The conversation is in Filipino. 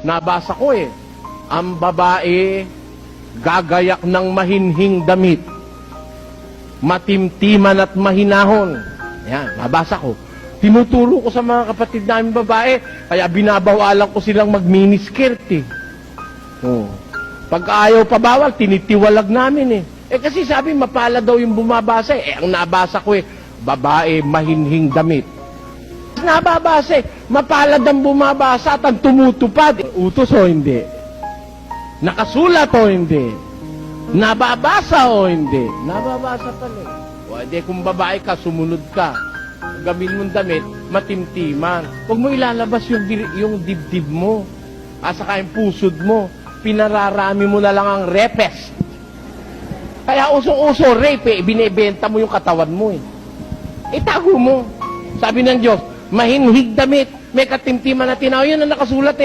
Nabasa ko ang babae gagayak ng mahinhing damit, matimtiman at mahinahon. Yan, nabasa ko. Tinuturo ko sa mga kapatid namin babae, kaya binabawalan ko silang mag-miniskirt Oh. Pag ayaw pa bawal, tinitiwalag namin kasi sabi, mapala daw yung bumabasa ang nabasa ko babae mahinhing damit. Nababasa mapalad ang bumabasa at ang tumutupad. Utos o hindi? Nakasulat o hindi? Nababasa o hindi? Nababasa pala O hindi, kung babae ka, sumunod ka. Gamin mong damit, matimtiman. Huwag mo ilalabas yung dibdib mo. Saka yung pusod mo. Pinararami mo na lang ang repes. Kaya usong-uso, rape binibenta mo yung katawan mo Itago mo. Sabi ng Diyos, mahinhig damit, may katimtiman na tinaw. Yun ang nakasulat